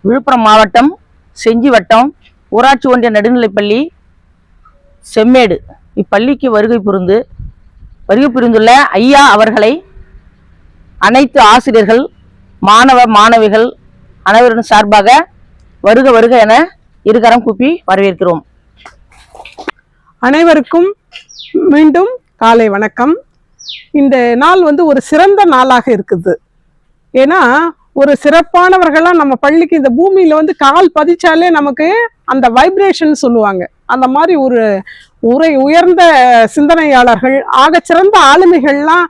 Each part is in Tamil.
விழுப்புரம் மாவட்டம் செஞ்சி வட்டம் ஊராட்சி ஒன்றிய நடுநிலைப்பள்ளி செம்மேடு இப்பள்ளிக்கு வருகை புரிந்துள்ள ஐயா அவர்களை அனைத்து ஆசிரியர்கள் மாணவ மாணவிகள் அனைவரின் சார்பாக வருக வருக என இருகரம் கூப்பி வரவேற்கிறோம். அனைவருக்கும் மீண்டும் காலை வணக்கம். இந்த நாள் ஒரு சிறந்த நாளாக இருக்குது. ஏன்னா ஒரு சிறப்பானவர்களாம் நம்ம பள்ளிக்கு இந்த பூமியில கால் பதிச்சாலே நமக்கு அந்த வைப்ரேஷன் சொல்லுவாங்க. அந்த மாதிரி ஒரு உயர்ந்த சிந்தனையாளர்கள், ஆகச்சிறந்த ஆளுமைகள்லாம்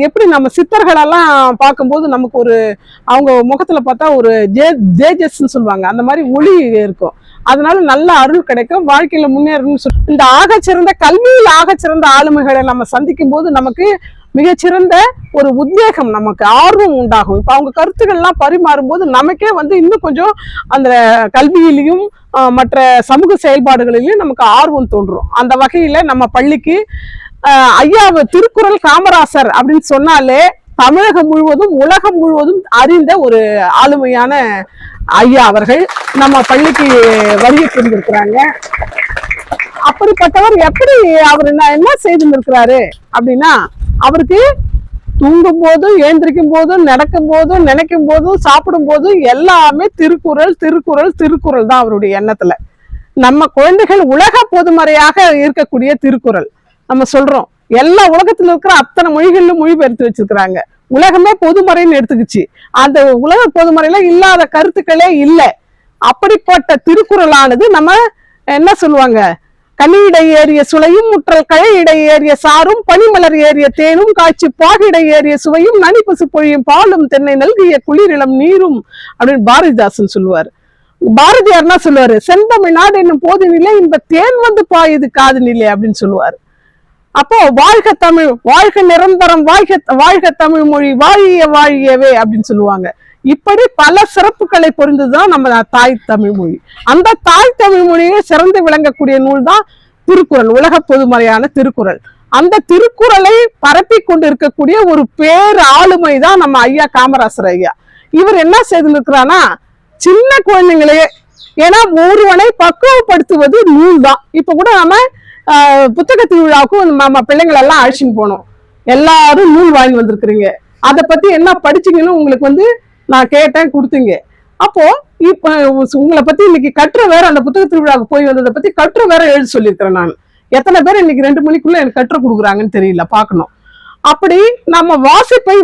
எப்படி நம்ம சித்தர்களெல்லாம் பார்க்கும்போது நமக்கு அவங்க முகத்துல பார்த்தா ஒரு ஜேஜஸ்ன்னு சொல்லுவாங்க, அந்த மாதிரி ஒளி இருக்கும். அதனால நல்ல அருள் கிடைக்கும், வாழ்க்கையில முன்னேறணும்னு சொல்லி இந்த ஆகச்சிறந்த கல்வியில் ஆகச்சிறந்த ஆளுமைகளை நம்ம சந்திக்கும் போது நமக்கு மிகச்சிறந்த ஒரு உத்வேகம், நமக்கு ஆர்வம் உண்டாகும். இப்ப அவங்க கருத்துக்கள்லாம் பரிமாறும் போது நமக்கே இன்னும் கொஞ்சம் அந்த கல்வியிலையும் மற்ற சமூக செயல்பாடுகளிலையும் நமக்கு ஆர்வம் தோன்றும். அந்த வகையில நம்ம பள்ளிக்கு ஐயா திருக்குறள் காமராசர் அப்படின்னு சொன்னாலே தமிழகம் முழுவதும் உலகம் முழுவதும் அறிந்த ஒரு ஆளுமையான ஐயா அவர்கள் நம்ம பள்ளிக்கு வருகை புரிந்திருக்கிறாங்க. அப்படிப்பட்டவர் எப்படி அவர் என்ன செய்திருக்கிறாரு அப்படின்னா, அவருக்கு தூங்கும் போதும் எழுந்திருக்கும் போதும் நடக்கும் போதும் நினைக்கும் போதும் சாப்பிடும் போதும் எல்லாமே திருக்குறள் திருக்குறள் திருக்குறள் தான் அவருடைய எண்ணத்துல. நம்ம குழந்தைகள் உலக பொதுமறையாக இருக்கக்கூடிய திருக்குறள் நம்ம சொல்றோம். எல்லா உலகத்துல இருக்கிற அத்தனை மொழிகளிலும் மொழிபெயர்த்து வச்சிருக்கிறாங்க. உலகமே பொதுமறைன்னு எடுத்துக்கிச்சு. அந்த உலக பொதுமறையில இல்லாத கருத்துக்களே இல்லை. அப்படிப்பட்ட திருக்குறளானது நம்ம என்ன சொல்லுவாங்க, கனியிடை ஏறிய சுளையும் முற்றல் களை இடை ஏறிய சாரும் பனிமலர் ஏறிய தேனும் காய்ச்சி பாகிடை ஏறிய சுவையும் நனிப்பசு பொழியும் பாலும் தென்னை நல்கிய குளிரிளம் நீரும் அப்படின்னு பாரதிதாசன் சொல்லுவார். பாரதியார் என்ன சொல்லுவாரு, செந்தமிழ்நாடு என்னும் போது நிலை இந்த தேன் பாயுது காது நிலை அப்படின்னு சொல்லுவாரு. அப்போ வாழ்க தமிழ், வாழ்க நிரந்தரம், வாழ்க தமிழ் மொழி, வாழிய வாழியவே அப்படின்னு சொல்லுவாங்க. இப்படி பல சிறப்புகளை பொருந்துதான் நம்ம தாய் தமிழ் மொழி. அந்த தாய் தமிழ் மொழியை சிறந்து விளங்கக்கூடிய நூல் தான் திருக்குறள், உலக பொதுமறையான திருக்குறள். அந்த திருக்குறளை பரப்பி கொண்டு இருக்கக்கூடிய ஒரு பேர் ஆளுமை தான் நம்ம ஐயா காமராசர் ஐயா. இவர் என்ன செய்திருக்கிறான்னா, சின்ன குழந்தைங்களே, ஏன்னா ஒருவனை பக்குவப்படுத்துவது நூல் தான். இப்ப கூட நம்ம புத்தக திருவிழாவுக்கும் நம்ம பிள்ளைங்களை எல்லாம் அழைச்சின்னு போனோம். எல்லாரும் நூல் வாங்கி வந்திருக்கிறீங்க. அதை பத்தி என்ன படிச்சீங்கன்னு உங்களுக்கு நான் கேட்டேன், கொடுத்தீங்க. அப்போ இப்ப உங்களை பத்தி இன்னைக்கு கட்டுற வேற, அந்த புத்தக திருவிழாவுக்கு போய் வந்ததை பத்தி கட்டுற வேற எழுதி சொல்லியிருக்கிறேன் நான். எத்தனை பேர் இன்னைக்கு 2 மணிக்குள்ள எனக்கு கட்டுற கொடுக்குறாங்கன்னு தெரியல, பார்க்கணும். அப்படி நம்ம வாசிப்பை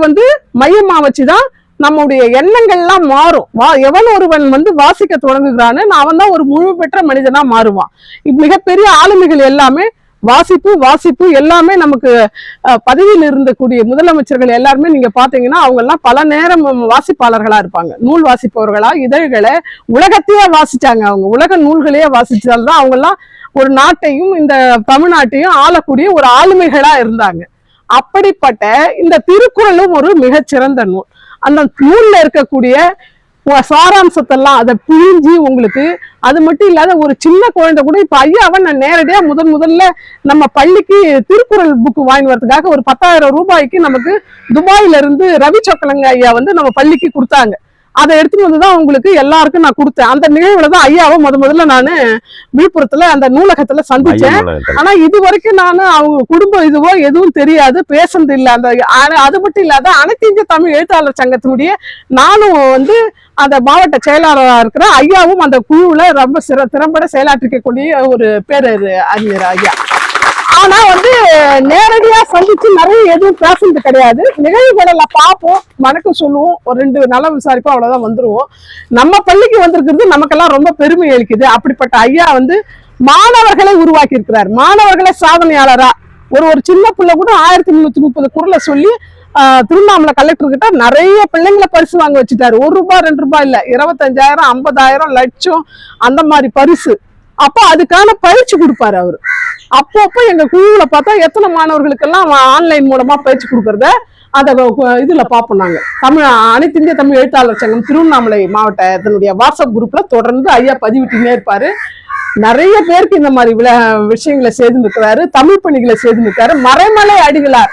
மையமா வச்சுதான் நம்முடைய எண்ணங்கள்லாம் மாறும். எவன் ஒருவன் வாசிக்க தொடங்குகிறான்னு அவன் தான் ஒரு முழு பெற்ற மனிதனா மாறுவான். மிகப்பெரிய ஆளுமைகள் எல்லாமே வாசிப்பு வாசிப்பு எல்லாமே நமக்கு பதவியில் இருந்தக்கூடிய முதலமைச்சர்கள் எல்லாருமே நீங்க பாத்தீங்கன்னா அவங்க எல்லாம் பல நேரம் வாசிப்பாளர்களா இருப்பாங்க. நூல் வாசிப்பவர்களா, இதழ்களை உலகத்தையே வாசிச்சாங்க. அவங்க உலக நூல்களையே வாசிச்சால்தான் அவங்க எல்லாம் ஒரு நாட்டையும் இந்த தமிழ்நாட்டையும் ஆளக்கூடிய ஒரு ஆளுமைகளா இருந்தாங்க. அப்படிப்பட்ட இந்த திருக்குறளும் ஒரு மிகச்சிறந்த நூல். அந்த நூல்ல இருக்கக்கூடிய சாராம்சத்தெல்லாம் அதை பிழிஞ்சி உங்களுக்கு, அது மட்டும் இல்லாத ஒரு சின்ன குழந்தை கூட இப்ப ஐயாவை நான் நேரடியா முதல்ல நம்ம பள்ளிக்கு திருக்குறள் புக்கு வாங்கி வரதுக்காக ஒரு 10,000 ரூபாய்க்கு நமக்கு துபாயில இருந்து ரவி சொக்கலங்க ஐயா நம்ம பள்ளிக்கு கொடுத்தாங்க. அதை எடுத்துட்டு வந்துதான் உங்களுக்கு எல்லாருக்கும் நான் கொடுத்தேன். அந்த நிகழ்வுலதான் ஐயாவை முதல்ல நானு விழுப்புரத்துல அந்த நூலகத்துல சந்திச்சேன். ஆனா இது வரைக்கும் நானு அவங்க குடும்பம் இதுவோ எதுவும் தெரியாது, பேசுறது இல்லை. அது மட்டும் இல்லாத அனைத்து இந்திய தமிழ் எழுத்தாளர் சங்கத்தினுடைய நானும் அந்த மாவட்ட செயலாளராக இருக்கிற ஐயாவும் அந்த குழுவுல ரொம்ப திறம்பட செயலாற்றிக்கக்கூடிய ஒரு பேரர் அறிஞர் ஐயா. ஆனா நேரடியா சந்திச்சு நிறைய எதுவும் பேசுறது கிடையாது. நிகழ்வுகளை பார்ப்போம், வணக்கம் சொல்லுவோம், ஒரு 2 நலம் விசாரிப்போம், அவ்வளவுதான் வந்துருவோம். நம்ம பள்ளிக்கு வந்திருக்கிறது நமக்கெல்லாம் ரொம்ப பெருமை அளிக்குது. அப்படிப்பட்ட ஐயா மாணவர்களை உருவாக்கி இருக்கிறார். மாணவர்களை சாதனையாளரா ஒரு சின்ன பிள்ளை கூட 1330 குறளை சொல்லி திருவண்ணாமலை கலெக்டர் கிட்ட நிறைய பிள்ளைங்களை பரிசு வாங்க வச்சுட்டாரு. 1 ரூபாய் 2 ரூபாய் இல்ல, 25,000 50,000 லட்சம் அந்த மாதிரி பரிசு. அப்போ அதுக்கான பயிற்சி கொடுப்பாரு அவரு. அப்பப்போ எங்க குழுவுல பார்த்தா எத்தனை மாணவர்களுக்கெல்லாம் ஆன்லைன் மூலமா பயிற்சி கொடுக்கறத அதை இதுல பார்ப்போம். நாங்க அனைத்து இந்திய தமிழ் எழுத்தாளர் சங்கம் திருவண்ணாமலை மாவட்டத்தினுடைய வாட்ஸ்அப் குரூப்ல தொடர்ந்து ஐயா பதிவிட்டுனே இருப்பாரு. நிறைய பேருக்கு இந்த மாதிரி விஷயங்களை செய்து நிற்கிறாரு, தமிழ் பணிகளை செய்து நிற்கிறாரு. மறைமலை அடிகளார்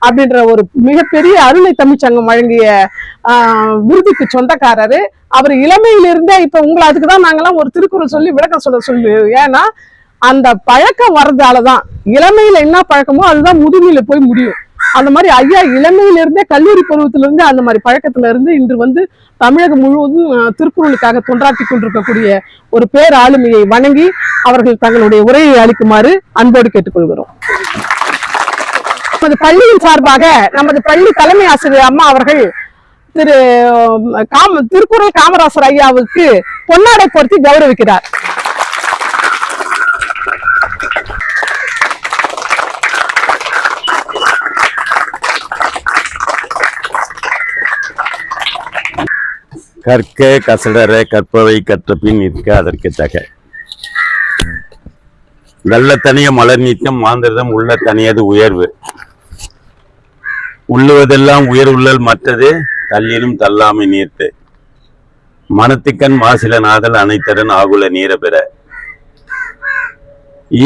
அப்படின்ற ஒரு மிகப்பெரிய அருணை தமிழ்ச்சங்கம் வழங்கிய விருதுக்கு சொந்தக்காரரு. அவர் இளமையிலிருந்தே இப்ப உங்களை அதுக்குதான் நாங்கெல்லாம் ஒரு திருக்குறள் சொல்லி விளக்கம் சொல்லு. ஏன்னா அந்த பழக்கம் வர்றதாலதான் இளமையில என்ன பழக்கமோ அதுதான் முதுமையில போய் முடியும். அந்த மாதிரி ஐயா இளமையிலிருந்தே கல்லூரி பருவத்திலிருந்து அந்த மாதிரி பழக்கத்துல இருந்து இன்று வந்து தமிழகம் முழுவதும் திருக்குறளுக்காக தொண்டாற்றி கொண்டிருக்கக்கூடிய ஒரு பேர் ஆளுமையை வணங்கி அவர்கள் தங்களுடைய உரையை அளிக்குமாறு அன்போடு கேட்டுக்கொள்கிறோம். நமது பள்ளியின் சார்பாக நமது பள்ளி தலைமை ஆசிரியர் அம்மா அவர்கள் திருக்குறள் காமராசர் ஐயாவுக்கு பொன்னாடை பொருத்தி கௌரவிக்கிறார். கற்க கசடர கற்பவை கற்றபின் நிற்க அதற்கு தக. வெள்ள தனிய மலர் நீக்கம் மாந்திரதம் உள்ள தனியது உயர்வு. உள்ளுவதெல்லாம் உயர் உள்ளல் மற்றது தள்ளினும் தள்ளாமை நீர்த்து. மனத்துக்கண் மாசில நாதல் அனைத்தரன் ஆகுல நீர பெற.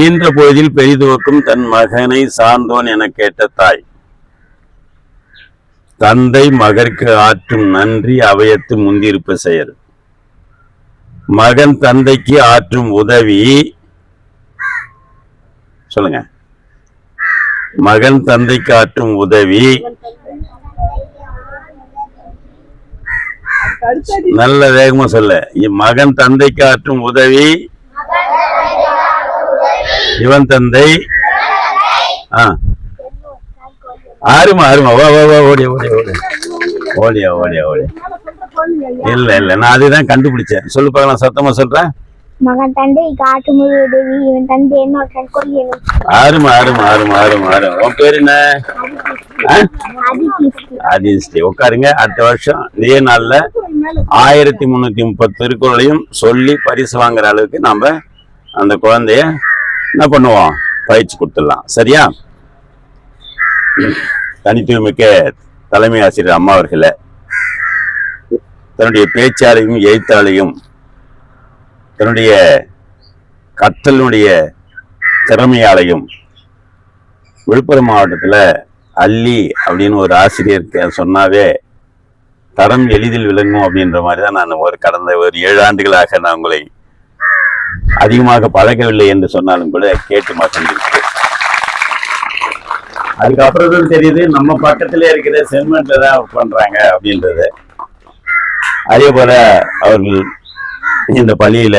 ஈன்ற பொழுதில் பெரிதுவக்கும் தன் மகனை சார்ந்தோன் என கேட்ட தாய். தந்தை மகற்கு ஆற்றும் நன்றி அவையத்து முந்திருப்பு செயல். மகன் தந்தைக்கு ஆற்றும் உதவி. சொல்லுங்க. மகன் தந்தைக்கு ஆற்றும் உதவி. நல்ல வேகமா சொல்ல. மகன் தந்தைக்கு ஆற்றும் உதவி இவன் தந்தை. ஆறுமா ஆறுமா வா வா வா ஓடியா ஓடியா ஓடியா ஓடியா ஓடியா ஓடியா. இல்ல இல்ல நான் அதுதான் கண்டுபிடிச்சேன். சொல்லு பார்க்கலாம், சத்தமா சொல்றேன். மகன் தந்தை காட்டும் உதவி இவன் தந்தை என்ன. ஆறுமா ஆறுமா ஆறுமா ஆறுமா ஆறுமா. உன் பேர் என்ன? அதிர்ஷ்டி. உட்காருங்க. அடுத்த வருஷம் இதே நாள்ல 1330 திருக்குறளையும் சொல்லி பரிசு வாங்குற அளவுக்கு நாம அந்த குழந்தைய என்ன பண்ணுவோம், பயிற்சி கொடுத்துடலாம். சரியா? தனித்துவமிக்க தலைமை ஆசிரியர் அம்மா அவர்களை தன்னுடைய பேச்சாலையும் எழுத்தாலையும் தன்னுடைய கற்றலுடைய திறமையாலையும் விழுப்புரம் மாவட்டத்தில் அல்லி அப்படின்னு ஒரு ஆசிரியர் சொன்னாவே தரம் எளிதில் விளங்கும் அப்படின்ற மாதிரி தான் நான் கடந்த ஒரு 7 ஆண்டுகளாக நான் உங்களை அதிகமாக பழகவில்லை என்று சொன்னாலும் கூட கேட்டு மகிழ்ந்திருக்கிறேன். அதுக்கப்புறம் தான் தெரியுது நம்ம பக்கத்திலே இருக்கிற செல்மெண்ட்ல தான் பண்றாங்க அப்படின்றது. அதே போல அவர்கள் இந்த பள்ளியில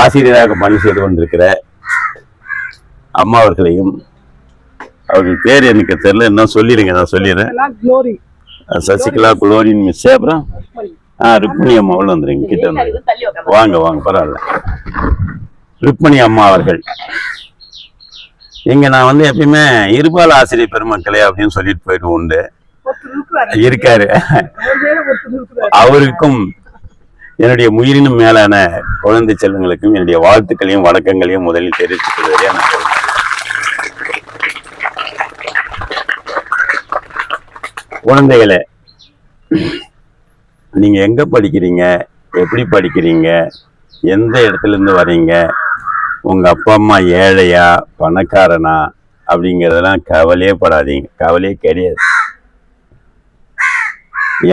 ஆசிரியராக பணி செய்து கொண்டிருக்கிற அம்மா அவர்களையும், அவர்கள் பேர் எனக்கு தெரியல, என்ன சொல்லிடுங்க, நான் சொல்லிடுறேன். Sasikala chlorine miss. அப்புறம் ருக்மணி அம்மா உள்ள வந்துருங்க, கிட்ட வந்து வாங்க வாங்க, பரவாயில்ல. ருக்மணி அம்மா அவர்கள் இங்க நான் வந்து எப்பயுமே இருபால் ஆசிரியர் பெருமக்களே அப்படின்னு சொல்லிட்டு போயிட்டு உண்டு இருக்காரு. அவருக்கும் என்னுடைய உயிரினும் மேலான குழந்தை செல்வங்களுக்கும் என்னுடைய வாழ்த்துக்களையும் வணக்கங்களையும் முதலில் தெரிவித்துக் கொள்வதே. குழந்தைகளே, நீங்க எங்க படிக்கிறீங்க, எப்படி படிக்கிறீங்க, எந்த இடத்துல இருந்து வரீங்க, உங்க அப்பா அம்மா ஏழையா பணக்காரனா அப்படிங்கிறதெல்லாம் கவலையே படாதீங்க, கவலையே கிடையாது.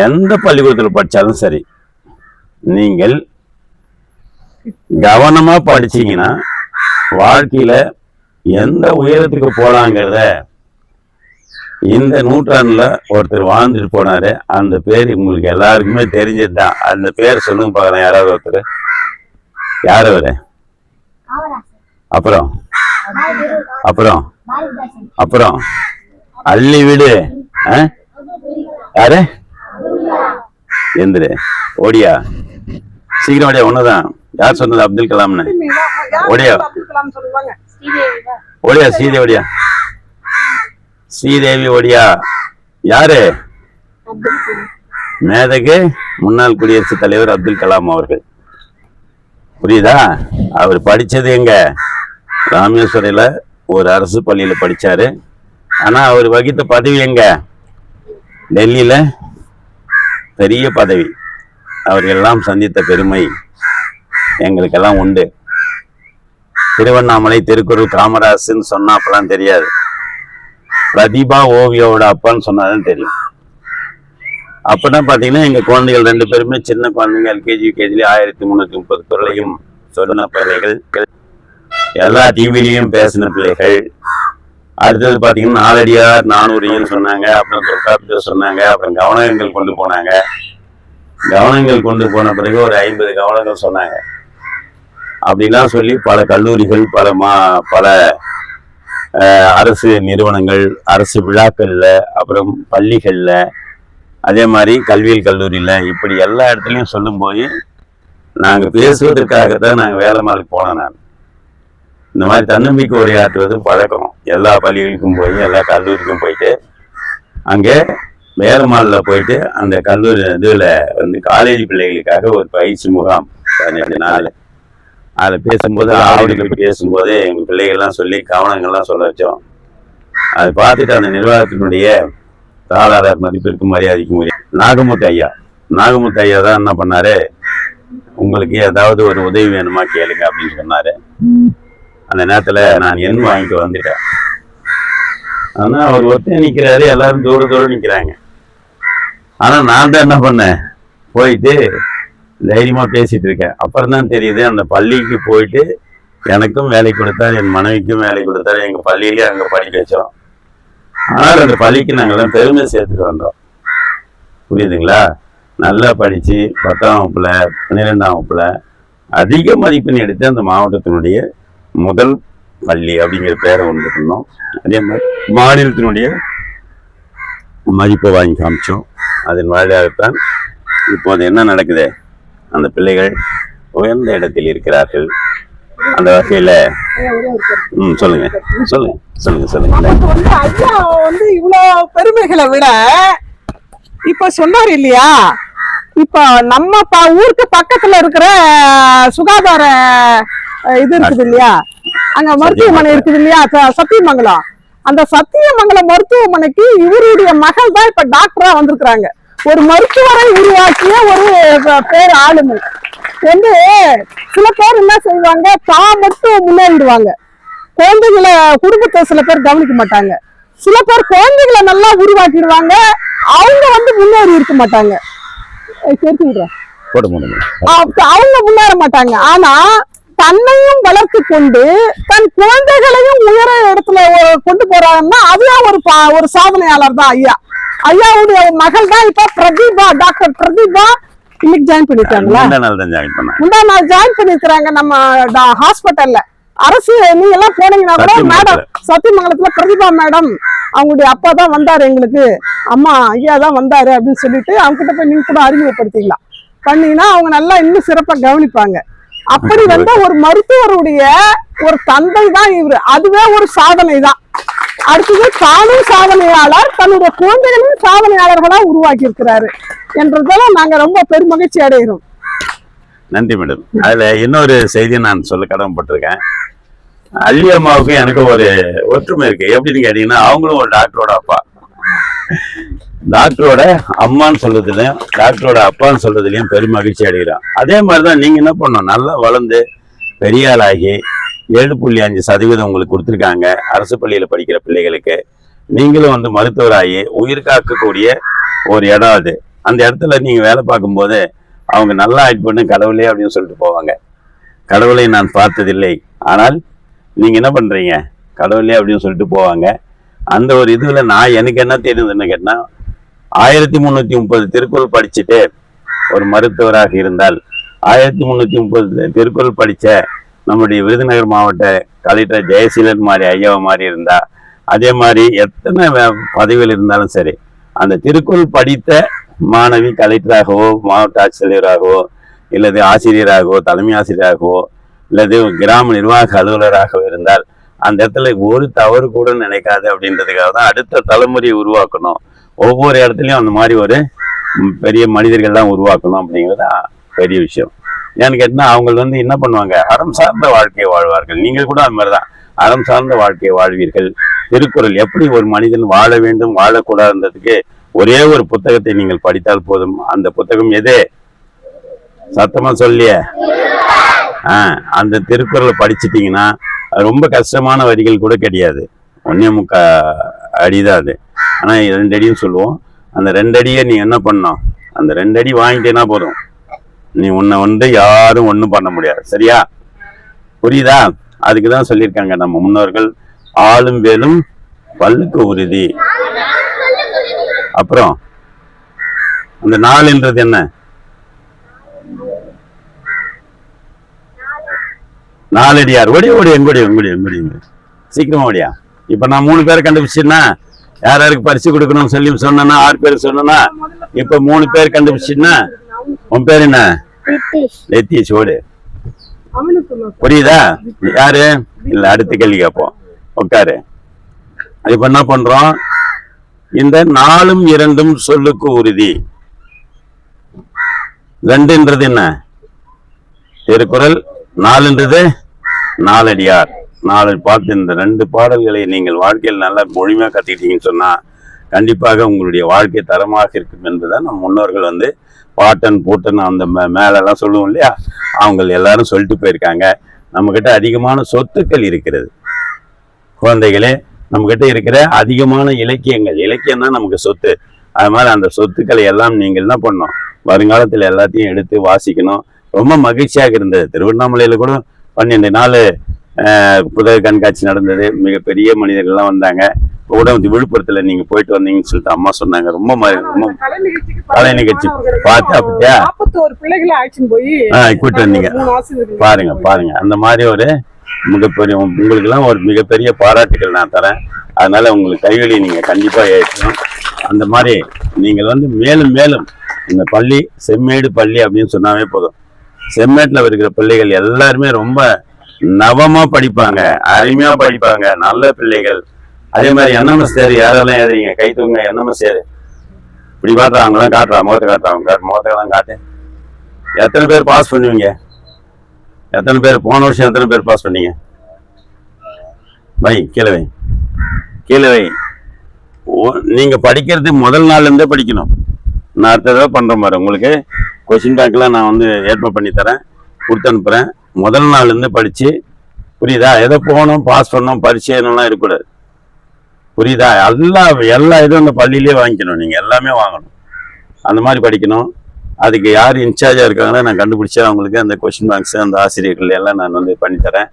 எந்த பள்ளிக்கூடத்தில் படிச்சாலும் சரி, நீங்கள் கவனமா படிச்சீங்கன்னா வாழ்க்கையில எந்த உயரத்துக்கு போலாங்கிறத இந்த நூற்றாண்டுல ஒருத்தர் வாழ்ந்துட்டு போனாரு. அந்த பேர் உங்களுக்கு எல்லாருக்குமே தெரிஞ்சதுதான். அந்த பேர் சொல்லுங்க பார்க்கலாம், யாராவது ஒருத்தர். யார் அவரு? அப்புறம் அப்புறம் அப்புறம் அள்ளி விடு. யாரு? எந்திரு, ஓடியா, சீக்கிரம் ஓடியா. ஒண்ணுதான். யார் சொன்னது? அப்துல் கலாம்னு. ஓடியா ஓடியா, ஸ்ரீதேவி ஓடியா, ஸ்ரீதேவி ஓடியா. யாரு? மேதகு முன்னாள் குடியரசுத் தலைவர் அப்துல் கலாம் அவர்கள். புரியுதா? அவர் படிச்சது எங்க? ராமேஸ்வரில ஒரு அரசு பள்ளியில படிச்சாரு. ஆனா அவர் வகித்த பதவி எங்க? டெல்லியில பெரிய பதவி. அவர்களெல்லாம் சந்தித்த பெருமை எங்களுக்கெல்லாம் உண்டு. திருவண்ணாமலை திருக்குறள் காமராசன்னு சொன்னா அப்பெல்லாம் தெரியாது. பிரதிபா ஓவியாவோட அப்பான்னு சொன்னாதான் தெரியும். அப்பதான் பாத்தீங்கன்னா எங்க குழந்தைகள் 2 பேருமே சின்ன குழந்தைங்க, எல்கேஜி யூகேஜில 1330 குரலையும் சொன்ன பிள்ளைகள், எல்லா டிவிலையும் பேசின பிள்ளைகள். அடுத்தது பாத்தீங்கன்னா 4 அடியார் 400 சொன்னாங்க, அப்புறம் தொல்காப்பியர் சொன்னாங்க, அப்புறம் கவனங்கள் கொண்டு போனாங்க. கவனங்கள் கொண்டு போன பிறகு ஒரு 50 கவனங்கள் சொன்னாங்க. அப்படிலாம் சொல்லி பல கல்லூரிகள், பல அரசு நிறுவனங்கள், அரசு விழாக்கள்ல, அப்புறம் பள்ளிகள்ல, அதே மாதிரி கல்வியல் கல்லூரியில, இப்படி எல்லா இடத்துலையும் சொல்லும் போது நாங்க பேசுவதற்காகத்தான் நாங்க வேலைமாலுக்கு போனோம். நான் இந்த மாதிரி தன்னம்பிக்கை உரையாற்றுவது பழக்கம். எல்லா பள்ளிகளுக்கும் போய் எல்லா கல்லூரிக்கும் போயிட்டு அங்கே வேலைமாலில் போயிட்டு அந்த கல்லூரி இதுல வந்து காலேஜ் பிள்ளைகளுக்காக ஒரு பயிற்சி முகாம் 12 நாள். அதில் பேசும்போது ஆவடிகள் பேசும்போது எங்கள் பிள்ளைகள்லாம் சொல்லி கவனங்கள்லாம் சொல்ல வச்சோம். அதை பார்த்துட்டு அந்த நிர்வாகத்தினுடைய தாளாளர் மதிப்பிற்கும் மரியாதைக்கும் நாகமுத்து ஐயா தான் என்ன பண்ணாரு, உங்களுக்கு ஏதாவது ஒரு உதவி வேணுமா கேளுங்க அப்படின்னு சொன்னாரு. அந்த நேரத்துல நான் எண் வாங்கிட்டு வந்துட்டேன். ஆனா அவர் ஒத்தே நிக்கிறாரு, எல்லாரும் தூர நிக்கிறாங்க. ஆனா நான் தான் என்ன பண்ணேன், போயிட்டு தைரியமா பேசிட்டு இருக்கேன். அப்புறம் தான் தெரியுது, அந்த பள்ளிக்கு போயிட்டு எனக்கும் வேலை கொடுத்தாரு, என் மனைவிக்கும் வேலை கொடுத்தாரு, எங்க பள்ளியிலேயே அங்க படிக்க வச்சோம். ஆனால் அந்த பள்ளிக்கு நாங்கெல்லாம் பெருமை சேர்த்துட்டு வந்தோம். புரியுதுங்களா? நல்லா படிச்சு 10ஆம் வகுப்புல 12ஆம் வகுப்புல அதிக மதிப்பெண் எடுத்து அந்த மாவட்டத்தினுடைய முதல் பள்ளி அப்படிங்கிற பேரை கொண்டு பண்ணோம். அதே மாதிரி மாநிலத்தினுடைய மதிப்பை வாங்கி காமிச்சோம். அதன் வழியாகத்தான் இப்போது என்ன நடக்குது, அந்த பிள்ளைகள் உயர்ந்த இடத்தில் இருக்கிறார்கள். அந்த வகையில சொல்லுங்க. நமக்கு வந்து ஐயா வந்து இவ்வளவு பெருமைகளை விட இப்ப சொன்னார் இல்லையா, இப்ப நம்ம ஊருக்கு பக்கத்துல இருக்கிற சுகாதார இது இருக்குது இல்லையா, அங்க மருத்துவமனை இருக்குது இல்லையா, சத்தியமங்கலம். அந்த சத்தியமங்கலம் மருத்துவமனைக்கு இவருடைய மகள் தான் இப்ப டாக்டரா வந்திருக்கிறாங்க. ஒரு மருத்துவரை உருவாக்கிய ஒரு பேர் ஆளுமை வந்து சில பேர் என்ன செய்வாங்க, தான் மட்டும் முன்னேறிடுவாங்க. குழந்தைகளை குடும்பத்தை சில பேர் கவனிக்க மாட்டாங்க. சில பேர் குழந்தைகளை நல்லா உருவாக்கிடுவாங்க, அவங்க வந்து முன்னேறி இருக்க மாட்டாங்க. அவங்க முன்னேற மாட்டாங்க. ஆனா தன்னையும் வளர்த்து கொண்டு தன் குழந்தைகளையும் உயர இடத்துல கொண்டு போறாங்கன்னா அதுதான் ஒரு சாதனையாளர் தான் ஐயா. ஐயாவுடைய மகள் தான் இப்ப பிரதீபா, டாக்டர் பிரதீபா. இன்னைக்கு ஜாயின் பண்ணிருக்காங்களா? முந்தா நாள் ஜாயின் பண்ணிருக்கிறாங்க நம்ம ஹாஸ்பிட்டல்ல. அரசு நீங்க எல்லாம் போனீங்கன்னா கூட மேடம் சத்தியமங்கலத்துல பிரதிபா மேடம் அவங்களுடைய அப்பா தான் வந்தாரு, எங்களுக்கு அம்மா ஐயா தான் வந்தாரு அப்படின்னு சொல்லிட்டு அவங்க கிட்ட போய் நீங்க கூட அறிமுகப்படுத்திக்கலாம். பண்ணீங்கன்னா அவங்க நல்லா இன்னும் சிறப்பா கவனிப்பாங்க. அப்படி வந்த ஒரு மருத்துவருடைய ஒரு தந்தை தான் இவரு. அதுவே ஒரு சாதனை தான். அடுத்தது தானும் சாதனையாளர், தன்னுடைய குழந்தைகளையும் சாதனையாளர்களா உருவாக்கி இருக்கிறாரு என்றதெல்லாம் நாங்க ரொம்ப பெருமகிழ்ச்சி அடைகிறோம். நன்றி மேடம். அதுல இன்னொரு செய்தியை நான் சொல்ல கடமைப்பட்டிருக்கேன். அள்ளி அம்மாவுக்கும் எனக்கு ஒரு ஒற்றுமை இருக்கு. எப்படின்னு கேட்டீங்கன்னா, அவங்களும் ஒரு டாக்டரோட அப்பா. டாக்டரோட அம்மான்னு சொல்றதுலயும் டாக்டரோட அப்பான்னு சொல்றதுலயும் பெரும் மகிழ்ச்சி அடைகிறான். அதே மாதிரிதான் நீங்க என்ன பண்ணணும், நல்லா வளர்ந்து பெரிய ஆளாகி 7.5% உங்களுக்கு கொடுத்துருக்காங்க அரசு பள்ளியில படிக்கிற பிள்ளைகளுக்கு. நீங்களும் வந்து மருத்துவராகி உயிர் காக்கக்கூடிய ஒரு இடம் அது. அந்த இடத்துல நீங்க வேலை பார்க்கும்போது அவங்க நல்லா ஆக்ட் பண்ணு கடவுளே அப்படின்னு சொல்லிட்டு போவாங்க. கடவுளை நான் பார்த்ததில்லை, ஆனால் நீங்க என்ன பண்றீங்க கடவுளே அப்படின்னு சொல்லிட்டு போவாங்க. அந்த ஒரு இதுல நான் எனக்கு என்ன தெரியுதுன்னு கேட்டா, 1330 திருக்குறள் படிச்சுட்டு ஒரு மருத்துவராக இருந்தால், 1330 திருக்குறள் படிச்ச நம்முடைய விருதுநகர் மாவட்ட கலெக்டர் ஜெயசீலன் மாதிரி ஐயாவை மாதிரி இருந்தா, அதே மாதிரி எத்தனை பதவிகள் இருந்தாலும் சரி, அந்த திருக்குறள் படித்த மாணவி கலெக்டராகவோ மாவட்ட ஆட்சித்தலைவராகவோ இல்லது ஆசிரியராகவோ தலைமை ஆசிரியராகவோ இல்லது கிராம நிர்வாக அலுவலராகவோ இருந்தால் அந்த இடத்துல ஒரு தவறு கூட நினைக்காது. அப்படின்றதுக்காக தான் அடுத்த தலைமுறையை உருவாக்கணும். ஒவ்வொரு இடத்துலையும் அந்த மாதிரி ஒரு பெரிய மனிதர்கள்லாம் உருவாக்கணும் அப்படிங்கிறது பெரிய விஷயம். ஏன்னு கேட்டால் அவங்க வந்து என்ன பண்ணுவாங்க, அறம் சார்ந்த வாழ்க்கையை வாழ்வார்கள். நீங்கள் கூட அது மாதிரிதான் அறம் சார்ந்த வாழ்க்கையை வாழ்வீர்கள். திருக்குறள் எப்படி ஒரு மனிதன் வாழ வேண்டும் வாழக்கூடாதுன்றதுக்கு ஒரே ஒரு புத்தகத்தை நீங்கள் படித்தால் போதும். அந்த புத்தகம் எது? சத்தமா சொல்லிய அந்த திருக்குறளை படிச்சிட்டீங்கன்னா ரொம்ப கஷ்டமான வரிகள் கூட கிடையாது. 1.25 அடிதான் அது. ஆனா 2 அடின்னு சொல்லுவோம். அந்த 2 அடியை நீ என்ன பண்ணணும், அந்த 2 அடி வாங்கிட்டேன்னா போதும், நீ உன்னை வந்து யாரும் ஒண்ணும் பண்ண முடியாது. சரியா? புரியுதா? அதுக்குதான் சொல்லியிருக்காங்க நம்ம முன்னோர்கள், ஆளும் வேலும் பல்லுக்கு உறுதி. அப்புறம் அந்த 4ன்றது என்ன? 4 அடியார். எங்குடி சீக்கிரமா ஓடியா. இப்ப நான் 3 பேரை கண்டுபிடிச்சேன்னா, யாருக்கு பரிசு கொடுக்கணும்னு சொல்லி சொன்னா 6 பேர் சொன்னா, இப்ப 3 பேர் கண்டுபிடிச்சுன்னா, உன் பேர் என்ன? லெத்தீஷ். ஓடு. புரியுதா? யாரு? இல்ல, அடுத்த கேள்வி கேட்போம். உட்காரு. இப்ப என்ன பண்றோம், இந்த 4ம் 2ம் சொல்லுக்கு உறுதி. 2ன்றது என்ன? திருக்குறள். 4ன்றது 4 அடியார். 4 பாட்டு. இந்த 2 பாடல்களை நீங்கள் வாழ்க்கையில் நல்லா முழுமையா கத்துக்கிட்டீங்கன்னு சொன்னா கண்டிப்பாக உங்களுடைய வாழ்க்கை தரமாக இருக்கும் என்பதுதான் நம் முன்னோர்கள் வந்து பாட்டன் பூட்டன் அந்த மேலெல்லாம் சொல்லுவோம் இல்லையா, அவங்க எல்லாரும் சொல்லிட்டு போயிருக்காங்க. நம்ம கிட்ட அதிகமான சொத்துக்கள் இருக்கிறது குழந்தைகளே. நம்ம கிட்ட இருக்கிற அதிகமான இலக்கியங்கள், இலக்கியம் தான் நமக்கு சொத்து. அது மாதிரி அந்த சொத்துக்களை எல்லாம் நீங்கள் என்ன பண்ணணும், வருங்காலத்தில் எல்லாத்தையும் எடுத்து வாசிக்கணும். ரொம்ப மகிழ்ச்சியாக இருந்தது. திருவண்ணாமலையில கூட 12 நாள் புத்தக கண்காட்சி நடந்தது. மிகப்பெரிய மனிதர்கள்லாம் வந்தாங்க. கூட விழுப்புரத்துல நீங்க போயிட்டு வந்தீங்கன்னு சொல்லிட்டு அம்மா சொன்னாங்க. ரொம்ப கலை நிகழ்ச்சி பார்த்து அப்படியா 41 பிள்ளைகளை அழைச்சின்னு போய் கூப்பிட்டு வந்தீங்க. பாருங்க அந்த மாதிரி ஒரு மிகப்பெரிய, உங்களுக்கு எல்லாம் ஒரு மிகப்பெரிய பாராட்டுகள் நான் தரேன். அதனால உங்களுக்கு கைவெளி நீங்க கண்டிப்பா ஏற்றணும். அந்த மாதிரி நீங்கள் வந்து மேலும் மேலும் இந்த பள்ளி செம்மேடு பள்ளி அப்படின்னு சொன்னாவே போதும். செம்மேட்டில் இருக்கிற பிள்ளைகள் எல்லாருமே ரொம்ப நவமா படிப்பாங்க, அருமையா படிப்பாங்க, நல்ல பிள்ளைகள். அதே மாதிரி என்எம்எஸ் தேர் யாரெல்லாம் எழுதுறீங்க கை தூங்க. என்எம்எஸ் தேர் இப்படி காட்டுறாங்களாம், காட்டுறா முகத்தை காட்டுறாங்க, முகத்தைலாம் காட்டு. எத்தனை பேர் பாஸ் பண்ணுவீங்க? எத்தனை பேர் போன வருஷம் எத்தனை பேர் பாஸ் பண்ணீங்க? வை கீழே வை. நீங்க படிக்கிறது முதல் நாள்ல இருந்தே படிக்கணும். நான் அடுத்த தடவை பண்ற மாதிரி உங்களுக்கு கொஸ்டின் பேங்க்லாம் நான் வந்து ஏற்பாடு பண்ணி தரேன், கொடுத்து அனுப்புறேன். முதல் நாள்ல இருந்து படிச்சு, புரியுதா? எதை போகணும் பாஸ் பண்ணணும் பரீட்சை என்னெல்லாம் இருக்கக்கூடாது. புரியுதா? எல்லா இதுவும் அந்த பள்ளியிலே வாங்கிக்கணும். நீங்க எல்லாமே வாங்கணும். அந்த மாதிரி படிக்கணும். அதுக்கு யார் இன்சார்ஜா இருக்காங்களோ நான் கண்டுபிடிச்சா அவங்களுக்கு அந்த கொஸ்டின் பேங்க்ஸ் அந்த ஆசிரியர்கள் எல்லாம் நான் வந்து பண்ணித்தரேன்.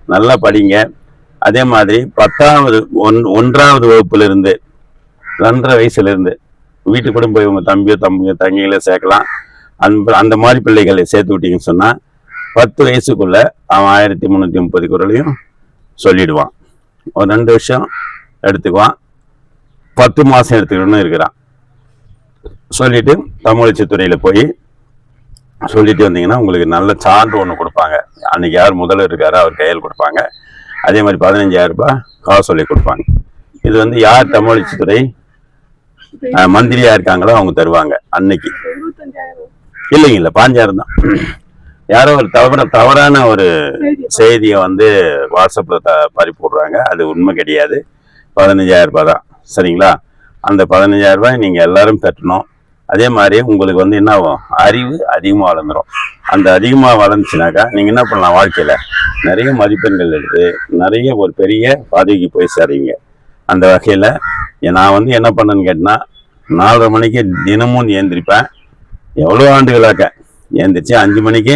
நல்லா படிங்க. அதே மாதிரி 10வது 1ஆவது வகுப்புல இருந்து 2.5 வயசுல இருந்து வீட்டுக்கு கூட போய் உங்க தங்கிகளை சேர்க்கலாம். அந்த மாதிரி பிள்ளைகளை சேர்த்து விட்டீங்கன்னு சொன்னா 10 வயசுக்குள்ள அவன் 1330 குறளையும் சொல்லிடுவான். ஒரு 2 வருஷம் எடுத்துக்குவான், 10 மாசம் எடுத்துக்கணும்னு இருக்கிறான். சொல்லிட்டு தமிழ் துறையில போய் சொல்லிட்டு வந்தீங்கன்னா உங்களுக்கு நல்ல சான்று ஒன்று கொடுப்பாங்க. அன்னைக்கு யார் முதல்ல இருக்காரோ அவர் கையில் கொடுப்பாங்க. அதே மாதிரி 15,000 ரூபாய் காசு சொல்லி கொடுப்பாங்க. இது வந்து யார் தமிழ் துறை மந்திரியா இருக்காங்களோ அவங்க தருவாங்க. அன்னைக்கு இல்லைங்களா 15,000 தான். யாரோ ஒரு தவறான ஒரு செய்தியை வந்து வாட்ஸ்அப்ல பரப்பி போடுறாங்க. அது உண்மை கிடையாது. 15,000 ரூபாய் தான். சரிங்களா? அந்த 15,000 ரூபாய் நீங்க எல்லாரும் தட்டணும். அதே மாதிரி உங்களுக்கு வந்து என்ன ஆகும், அறிவு அதிகமாக வளர்ந்துடும். அந்த அதிகமாக வளர்ந்துச்சுனாக்கா நீங்க என்ன பண்ணலாம், வாழ்க்கையில நிறைய மதிப்பெண்கள் எடுத்து நிறைய ஒரு பெரிய பதவிக்கு போய் சேருவீங்க. அந்த வகையில நான் வந்து என்ன பண்ணேன்னு கேட்டேன்னா 4:30 மணிக்கு தினமும் ஏந்திரிப்பேன். எவ்வளோ ஆண்டுகளாக்க ஏந்திரிச்சு 5 மணிக்கு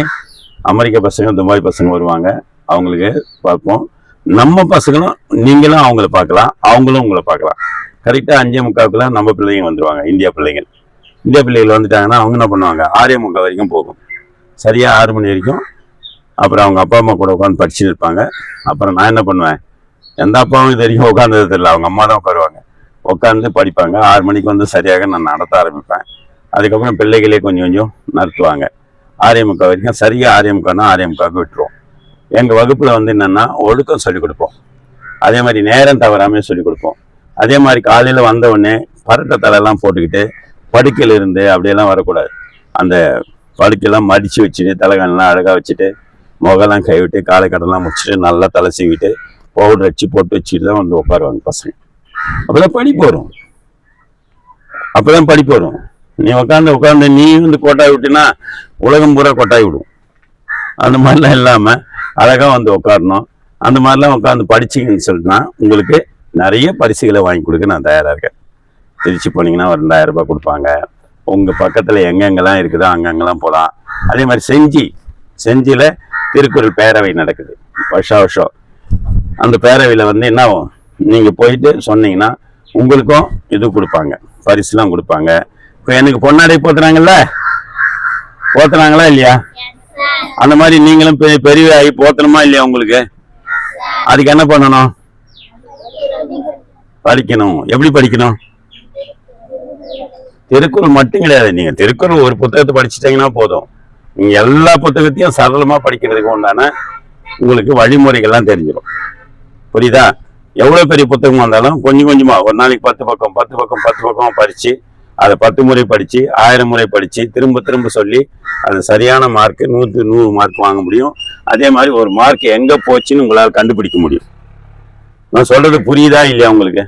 அமெரிக்க பசங்க துபாய் பசங்க வருவாங்க, அவங்களுக்கு பார்ப்போம். நம்ம பசங்களும் நீங்களும் அவங்கள பார்க்கலாம், அவங்களும் உங்களை பார்க்கலாம். கரெக்டாக 5:45 நம்ம பிள்ளைங்க வந்துடுவாங்க. இந்தியா பிள்ளைகள் வந்துட்டாங்கன்னா அவங்க என்ன பண்ணுவாங்க, 6:45 வரைக்கும் போகும். சரியா 6 மணி வரைக்கும். அப்புறம் அவங்க அப்பா அம்மா கூட உட்காந்து படிச்சுட்டு இருப்பாங்க. அப்புறம் நான் என்ன பண்ணுவேன், எந்த அப்பாவும் இது வரைக்கும் உட்காந்தது தெரியல, அவங்க அம்மா தான் உட்காருவாங்க, உட்காந்து படிப்பாங்க. 6 மணிக்கு வந்து சரியாக நான் நடத்த ஆரம்பிப்பேன். அதுக்கப்புறம் பிள்ளைகளே கொஞ்சம் கொஞ்சம் நடத்துவாங்க. 6:45 வரைக்கும். சரியா 6:45னா 6:45க்கு விட்டுருவோம். எங்கள் வகுப்பில் வந்து என்னென்னா ஒழுக்கம் சொல்லிக் கொடுப்போம். அதே மாதிரி நேரம் தவறாமல் சொல்லிக் கொடுப்போம். அதே மாதிரி காலையில் வந்த உடனே பரட்ட தலையெல்லாம் போட்டுக்கிட்டு படுக்கையில் இருந்து அப்படியெல்லாம் வரக்கூடாது. அந்த படுக்கையெல்லாம் மடித்து வச்சுட்டு தலைகள்லாம் அழகாக வச்சுட்டு முகலாம் கைவிட்டு காலை கடலாம் முடிச்சுட்டு நல்லா தலை சீவிட்டு பவுடர் வச்சு போட்டு வச்சுட்டு தான் வந்து உட்காருவாங்க பசங்க. அப்போதான் படிப்பு வரும். நீ உட்காந்து நீ வந்து கொட்டாய் விட்டினா உலகம் பூரா கொட்டாய் விடும். அந்த மாதிரிலாம் இல்லாமல் அழகாக வந்து உட்காரணும். அந்த மாதிரிலாம் உட்காந்து படிச்சிங்கன்னு சொல்லிட்டுனா உங்களுக்கு நிறைய பரிசுகளை வாங்கி கொடுக்க நான் தயாராக இருக்கேன். திருச்சி போனீங்கன்னா ஒரு 2000 ரூபாய் கொடுப்பாங்க. உங்கள் பக்கத்தில் எங்கெங்கெல்லாம் இருக்குதோ அங்கங்கெல்லாம் போகலாம். அதே மாதிரி செஞ்சியில் திருக்குறள் பேரவை நடக்குது வருஷம். அந்த பேரவையில் வந்து என்ன ஆகும், நீங்கள் போயிட்டு சொன்னீங்கன்னா உங்களுக்கும் இது கொடுப்பாங்க, பரிசுலாம் கொடுப்பாங்க. இப்போ எனக்கு பொன்னாடை போத்துனாங்களா இல்லையா? அந்த மாதிரி நீங்களும் பெரிய ஆகி போத்தணுமா இல்லையா? உங்களுக்கு அதுக்கு என்ன பண்ணணும்? படிக்கணும். எப்படி படிக்கணும்? திருக்குறள் மட்டும் கிடையாது. நீங்க திருக்குறள் ஒரு புத்தகத்தை படிச்சுட்டீங்கன்னா போதும். நீங்க எல்லா புத்தகத்தையும் சரளமா படிக்கிறதுக்கு உண்டான உங்களுக்கு வழிமுறைகள்லாம் தெரிஞ்சிடும். புரியுதா? எவ்வளவு பெரிய புத்தகம் வந்தாலும் கொஞ்சம் கொஞ்சமா ஒரு நாளைக்கு 10 பக்கம் படிச்சு அதை 10 முறை படிச்சு 1000 முறை படிச்சு திரும்ப சொல்லி அது சரியான மார்க் 100 மார்க் வாங்க முடியும். அதே மாதிரி ஒரு மார்க் எங்க போச்சுன்னு உங்களால் கண்டுபிடிக்க முடியும். நான் சொல்றது புரியுதா இல்லையா? உங்களுக்கு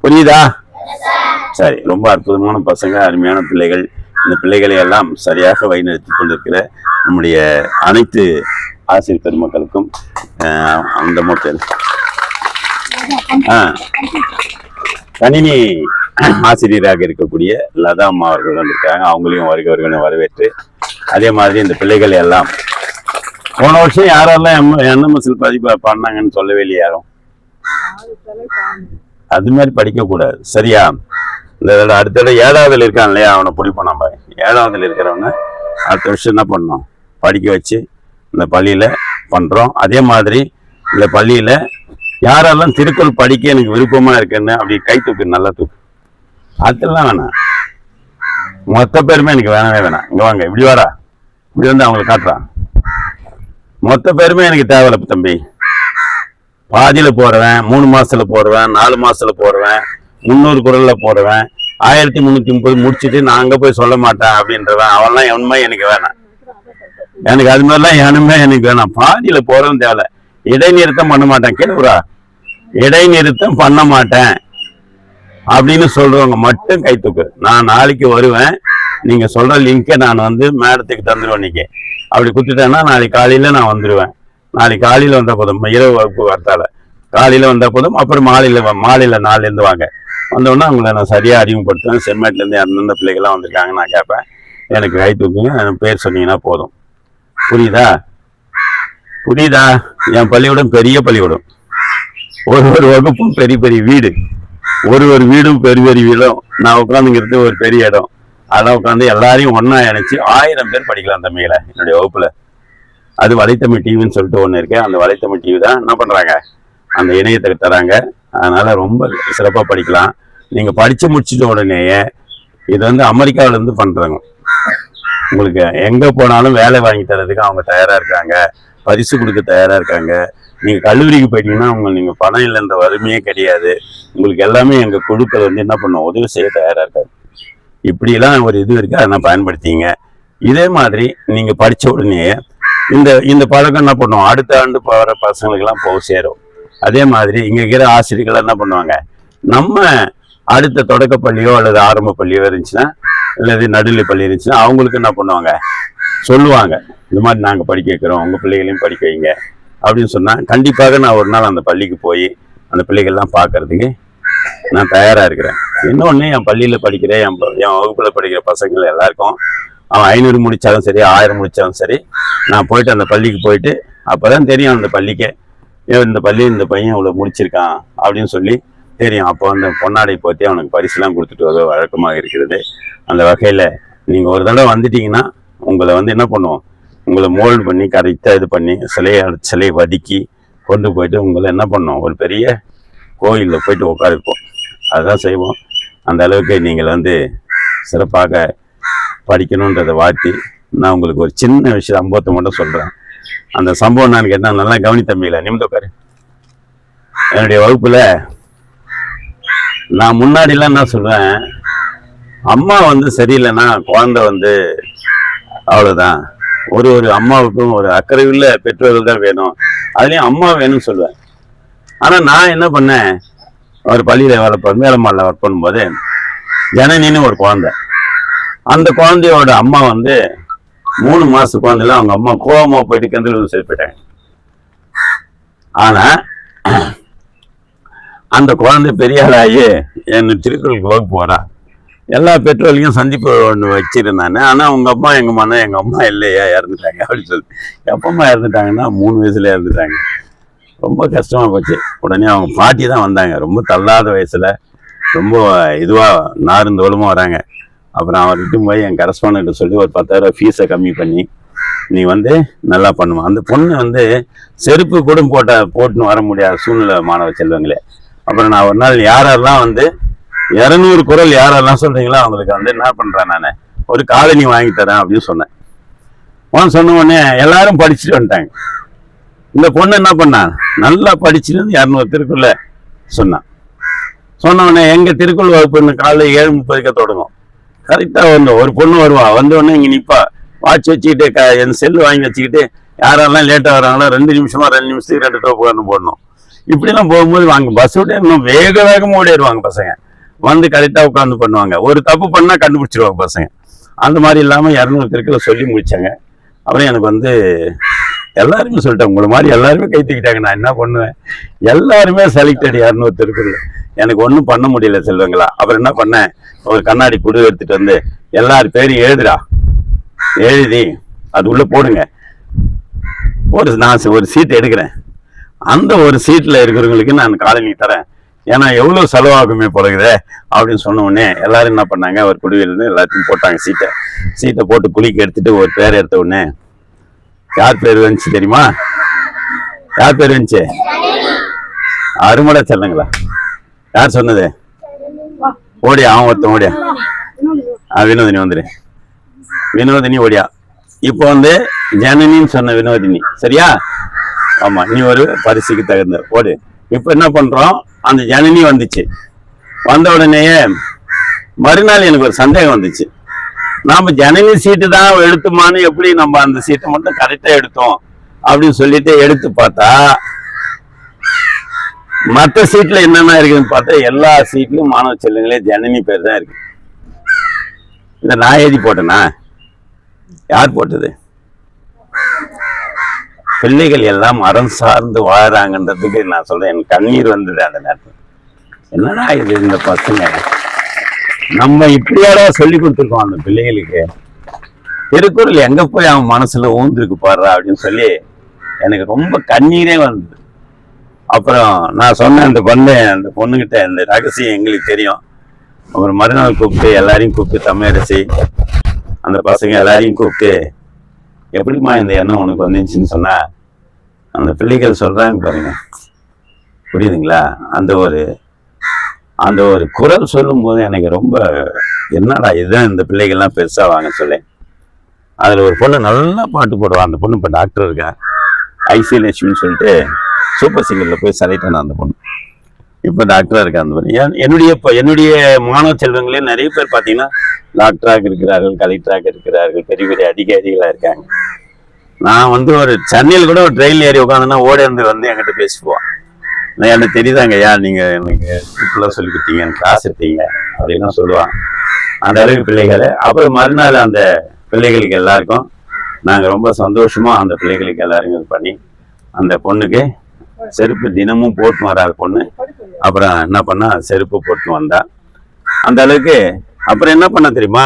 புரியுதா? சரி, ரொம்ப அற்புதமான பசங்க, அருமையான பிள்ளைகள். இந்த பிள்ளைகளை எல்லாம் சரியாக வழிநடத்தி கொண்டிருக்கிற நம்முடைய அனைத்து ஆசிரியர் பெருமக்களுக்கும் அந்த மொத்தம் கணினி ஆசிரியராக இருக்கக்கூடிய லதா அம்மா அவர்கள் வந்திருக்காங்க. அவங்களையும் வருகிறவர்களை வரவேற்று, அதே மாதிரி இந்த பிள்ளைகள் எல்லாம் போன வருஷம் யாரெல்லாம் என்எம்எஸ்ல பதிவு பண்ணாங்கன்னு சொல்லவே இல்லை யாரும். அது மாதிரி படிக்கக்கூடாது, சரியா? இந்த அடுத்த 7வதுல இருக்கான் இல்லையா, அவனை பிடிப்போம். நம்ம 7வதுல இருக்கிறவனை அடுத்த வருஷம் என்ன பண்ணோம், படிக்க வச்சு இந்த பள்ளியில பண்றோம். அதே மாதிரி இந்த பள்ளியில யாரெல்லாம் திருக்குறள் படிக்க எனக்கு விருப்பமா இருக்குன்னு அப்படி கை தூக்கு, நல்லா தூக்கு. அதெல்லாம் வேணாம், மொத்த பேருமே எனக்கு வேணவே வேணாம். இங்க வாங்க, இப்படி வாடா, இப்படி வந்து அவங்களை காட்டுறான். மொத்த பேருமே எனக்கு தேவையில்ல தம்பி. பாதியில போடுவேன், 3 மாசத்துல போடுவேன், 4 மாசத்துல போடுவேன், 300 குரல்ல போடுவேன், 1330 முடிச்சுட்டு நான் அங்க போய் சொல்ல மாட்டேன் அப்படின்றவன் அவன்லாம் உண்மை எனக்கு வேணாம். எனக்கு அது மாதிரிலாம் எவனுமே எனக்கு வேணாம். பாதியில போறதும் தேவை. இடைநிறுத்தம் பண்ண மாட்டேன். கேளுரா, இடைநிறுத்தம் பண்ண மாட்டேன் அப்படின்னு சொல்றவங்க மட்டும் கை தூக்கு. நான் நாளைக்கு வருவேன், நீங்க சொல்ற லிங்கை நான் வந்து மேடத்துக்கு தந்துடுவேன். இன்னைக்கு அப்படி குத்துட்டேன்னா நாளைக்கு காலையில நான் வந்துடுவேன். நாளைக்கு காலையில வந்தா போதும், இரவு வகுப்பு வரத்தால காலையில வந்தா போதும். அப்புறம் மாலையில 4லேருந்து வாங்க. வந்தோடனே அவங்களை நான் சரியா அறிமுகப்படுத்துவேன். செம்மேட்ல இருந்து அந்தந்த பிள்ளைகள்லாம் வந்திருக்காங்க, நான் கேட்பேன். எனக்கு கை தூக்குங்க, எனக்கு பேர் சொன்னீங்கன்னா போதும். புரியுதா? என் பள்ளிக்கூடம் பெரிய பள்ளிக்கூடம். ஒரு வகுப்பும் பெரிய வீடு, ஒரு வீடும் பெரிய வீடும். நான் உட்காந்துங்கிறது ஒரு பெரிய இடம். அதெல்லாம் உட்காந்து எல்லாரையும் ஒன்னா இணைச்சு 1000 பேர் படிக்கலாம் தம்பிகளை என்னுடைய வகுப்புல. அது வலைத்தமிழ் டிவின்னு சொல்லிட்டு ஒண்ணு இருக்கு. அந்த வலைத்தமிழ் டிவி தான் என்ன பண்றாங்க, அந்த இணையத்தை தராங்க. அதனால ரொம்ப சிறப்பா படிக்கலாம். நீங்க படிச்சு முடிச்சுட்ட உடனேயே இது வந்து அமெரிக்காவில இருந்து பண்றாங்க. உங்களுக்கு எங்க போனாலும் வேலை வாங்கி தரதுக்கு அவங்க தயாரா இருக்காங்க, பரிசு கொடுக்க தயாரா இருக்காங்க. நீங்க கல்லூரிக்கு போயிட்டீங்கன்னா நீங்க பணம் இல்லைன்ற வறுமையே கிடையாது. உங்களுக்கு எல்லாமே எங்க குழுக்கள் வந்து என்ன பண்ணும், உதவி செய்ய தயாரா இருக்காங்க. இப்படிலாம் ஒரு இது இருக்கு, அதை பயன்படுத்திங்க. இதே மாதிரி நீங்க படிச்ச உடனே இந்த பழக்கம் என்ன பண்ணும், அடுத்த ஆண்டு போகிற பசங்களுக்கு எல்லாம் போக சேரும். அதே மாதிரி இங்க இருக்கிற ஆசிரியர்கள் என்ன பண்ணுவாங்க, நம்ம அடுத்த தொடக்கப்பள்ளியோ அல்லது ஆரம்ப பள்ளியோ இருந்துச்சுன்னா, அல்லது நடுநிலை பள்ளி இருந்துச்சுன்னா அவங்களுக்கு என்ன பண்ணுவாங்க, சொல்லுவாங்க, இந்த மாதிரி நாங்க படிக்க வைக்கிறோம், உங்க பிள்ளைகளையும் படிக்க வைங்க அப்படின்னு சொன்னா கண்டிப்பாக நான் ஒரு நாள் அந்த பள்ளிக்கு போய் அந்த பிள்ளைகள்லாம் பார்க்கறதுக்கு நான் தயாரா இருக்கிறேன். இன்னொன்னு, என் பள்ளியில படிக்கிற என் வகுப்புல படிக்கிற பசங்கள் எல்லாருக்கும் அவன் 500 முடிச்சாலும் சரி, 1000 முடிச்சாலும் சரி, நான் போயிட்டு அந்த பள்ளிக்கு போயிட்டு அப்பதான் தெரியும் அந்த பள்ளிக்கே இந்த பையன் இவ்வளவு முடிச்சிருக்கான் அப்படின்னு சொல்லி தெரியும். அப்போ அந்த பொன்னாடை போத்தி அவனுக்கு பரிசுலாம் கொடுத்துட்டு வர வழக்கமாக இருக்கிறது. அந்த வகையில நீங்க ஒரு தடவை வந்துட்டீங்கன்னா உங்களை வந்து என்ன பண்ணுவோம், உங்களை மோல்டு பண்ணி கரெக்டா இது பண்ணி சிலையை வடிக்கி கொண்டு போயிட்டு உங்களை என்ன பண்ணோம், ஒரு பெரிய கோயிலில் போயிட்டு உட்காருப்போம். அதுதான் செய்வோம். அந்த அளவுக்கு நீங்கள் வந்து சிறப்பாக படிக்கணுன்றதை வாழ்த்தி, நான் உங்களுக்கு ஒரு சின்ன விஷயம் சம்பவத்தை மட்டும் சொல்றேன். அந்த சம்பவம் நான் கேட்டால் நல்லா கவனித்தம்பியில நிமிந்தோக்காரு. என்னுடைய வகுப்புல நான் முன்னாடிலாம் என்ன சொல்றேன், அம்மா வந்து சரியில்லைன்னா குழந்தை வந்து அவ்வளவுதான். ஒரு அம்மாவுக்கும் ஒரு அக்கறை உள்ள பெற்றோர்கள் தான் வேணும், அதுலயும் அம்மா வேணும்னு சொல்லுவேன். ஆனா நான் என்ன பண்ணேன், ஒரு பள்ளியில மேலமால ஒர்க் பண்ணும்போது ஜனனின்னு ஒரு குழந்தை, அந்த குழந்தையோட அம்மா வந்து 3 மாச குழந்தைல அவங்க அம்மா கோவமா போயிட்டு கிணத்துல சரி போயிட்டாங்க. ஆனா அந்த குழந்தை பெரிய ஆளாகி என் திருக்குறளுக்கு வகுப்பு போறா. எல்லா பெற்றோர்களையும் சந்திப்பு ஒன்று வச்சிருந்தானே. ஆனால் உங்கள் அம்மா எங்கள் அம்மா இல்லையா, இறந்துட்டாங்க அப்படின்னு சொல்லி. எப்பம்மா இறந்துட்டாங்கன்னா 3 வயசுல இறந்துட்டாங்க. ரொம்ப கஷ்டமாக போச்சு. உடனே அவங்க பாட்டி தான் வந்தாங்க. ரொம்ப தள்ளாத வயசில் ரொம்ப இதுவாக நார்ந்தோளமாக வராங்க. அப்புறம் அவர்கிட்ட போய் என் கரஸ்பாண்ட சொல்லி ஒரு 10,000 ஃபீஸை கம்மி பண்ணி நீ வந்து நல்லா பண்ணுவான். அந்த பொண்ணு செருப்பு கூட போட்டுன்னு வர முடியாத சூழ்நிலை மாணவ செல்வங்களே. அப்புறம் நான் ஒரு நாள் யாரெல்லாம் 200 குறள் யாரெல்லாம் சொல்றீங்களோ அவங்களுக்கு என்ன பண்றேன், நான் ஒரு காலனி வாங்கி தரேன் அப்படின்னு சொன்னேன். சொன்ன உடனே எல்லாரும் படிச்சுட்டு வந்துட்டாங்க. இந்த பொண்ணு என்ன பண்ணா, நல்லா படிச்சுட்டு 200 திருக்குறளை சொன்னான். சொன்ன உடனே எங்க திருக்குறள் வகுப்பு காலைல 7:30 தொடங்கும். கரெக்டா ஒரு பொண்ணு வருவா. உடனே இங்க நிப்பா, வாட்ச் வச்சுக்கிட்டு என் செல்லு வாங்கி வச்சுக்கிட்டு யாரெல்லாம் லேட்டா வராங்களோ 2 நிமிஷத்துக்கு 2 டோப்பு போடணும். இப்படிலாம் போகும்போது வாங்க பஸ் விட்டு இன்னும் வேகமாக ஓடிடுவாங்க பசங்க. கரெக்டா உட்காந்து பண்ணுவாங்க. ஒரு தப்பு பண்ணா கண்டுபிடிச்சிருவாங்க பசங்க. அந்த மாதிரி இல்லாம 200 திருக்குறளை சொல்லி முடிச்சாங்க. அப்புறம் எனக்கு எல்லாருமே சொல்லிட்டேன், உங்களை மாதிரி எல்லாருமே கை தூக்கிட்டாங்க. நான் என்ன பண்ணுவேன், எல்லாருமே செலக்டட் 200 திருக்குறள். எனக்கு ஒன்றும் பண்ண முடியல செல்வங்களா. அப்புறம் என்ன பண்ணேன், ஒரு கண்ணாடி குடு எடுத்துட்டு எல்லார் பேரும் எழுதி அது உள்ள போடுங்க. நான் ஒரு சீட் எடுக்கிறேன். அந்த ஒரு சீட்ல இருக்கிறவங்களுக்கு நான் காலனி தரேன். ஏன்னா எவ்வளவு செலவாகுமே போலகுதே அப்படின்னு சொன்ன உடனே எல்லாரும் என்ன பண்ணாங்க, ஒரு குடியிலிருந்து எல்லாத்தையும் போட்டாங்க. சீட்டை போட்டு குளிக்க எடுத்துட்டு ஒரு பேர் எடுத்த உடனே யார் பேர் வந்துச்சு தெரியுமா? யார் பேர் வந்துச்சு? அருமடா செல்லுங்களா. யார் சொன்னது? ஓடியா, அவன் ஒருத்தன் ஓடியா. வினோதினி வந்துரு. வினோதினி ஓடியா. இப்போ ஜனனின்னு சொன்ன வினோதினி, சரியா? ஆமா, நீ ஒரு பரிசுக்கு தகுந்த ஓடு. இப்ப என்ன பண்றோம், அந்த ஜனனி வந்துச்சு. வந்த உடனேயே மறுநாள் எனக்கு ஒரு சந்தேகம் வந்துச்சு. நாம ஜனனி சீட்டு தான் எடுத்துமான்னு எப்படி நம்ம அந்த சீட்டை மட்டும் கரெக்டா எடுத்தோம் அப்படின்னு சொல்லிட்டு எடுத்து பார்த்தா மற்ற சீட்ல என்னென்ன இருக்குன்னு பார்த்தா எல்லா சீட்லயும் மாணவ செல்லுங்களே ஜனனி பேர் தான் இருக்கு. இந்த நான் எழுதி போட்டேனா? யார் போட்டது? பிள்ளைகள் எல்லாம் அறம் சார்ந்து வாழறாங்கன்றதுக்கு நான் சொல்றேன், எனக்கு கண்ணீர் வந்தது அந்த நேரத்தில். என்னடா இது, இந்த பசங்க நம்ம இப்படியாடா சொல்லி கொடுத்துருக்கோம் அந்த பிள்ளைகளுக்கு. திருக்குறள் எங்க போய் அவன் மனசுல ஊந்திருக்கு பாடுறா அப்படின்னு சொல்லி எனக்கு ரொம்ப கண்ணீரே வந்தது. அப்புறம் நான் சொன்னேன், அந்த பொண்ணுகிட்ட இந்த ரகசியம் எங்களுக்கு தெரியும். அப்புறம் மறுநாள் கூப்பிட்டு எல்லாரையும் கூப்பிட்டு தமிழரசி அந்த பசங்க எல்லாரையும் கூப்பிட்டு எப்படிமா இந்த எண்ணம் உனக்கு வந்துச்சுன்னு சொன்னா அந்த பிள்ளைகள் சொல்றாங்க பாருங்க, புரியுதுங்களா? அந்த ஒரு குரல் சொல்லும் போது எனக்கு ரொம்ப என்னடா இதுதான் இந்த பிள்ளைகள்லாம் பெருசா வாங்க சொல்ல. அதுல ஒரு பொண்ணு நல்லா பாட்டு போடுவா. அந்த பொண்ணு இப்ப டாக்டர் இருக்கா, ஐசி லட்சுமின்னு சொல்லிட்டு சூப்பர் சிங்கர்ல போய் செலக்ட் ஆன அந்த பொண்ணு இப்ப டாக்டரா இருக்கா. அந்த பொண்ணு என்னுடைய மாணவ செல்வங்களே நிறைய பேர் பாத்தீங்கன்னா டாக்டராக இருக்கிறார்கள், கலெக்டராக இருக்கிறார்கள், பெரிய பெரிய அதிகாரிகளா இருக்காங்க. நான் ஒரு சென்னையில் கூட ஒரு ட்ரெயின் ஏறி உட்காந்துன்னா ஓடி என்கிட்ட பேசிக்குவான். நான் எனக்கு தெரியுதாங்க, நீங்க எனக்கு இப்பெல்லாம் சொல்லி கொடுத்தீங்க, எனக்கு கிளாஸ் எடுத்தீங்க அப்படின்னு சொல்லுவான். அந்த அளவுக்கு பிள்ளைகளை. அப்புறம் மறுநாள் அந்த பிள்ளைகளுக்கு எல்லாருக்கும் நாங்க ரொம்ப சந்தோஷமா அந்த பிள்ளைகளுக்கு எல்லாரும் இது பண்ணி அந்த பொண்ணுக்கு செருப்பு தினமும் போட்டு வராத பொண்ணு அப்புறம் என்ன பண்ணா செருப்பு போட்டு வந்தா. அந்த அளவுக்கு. அப்புறம் என்ன பண்ண தெரியுமா,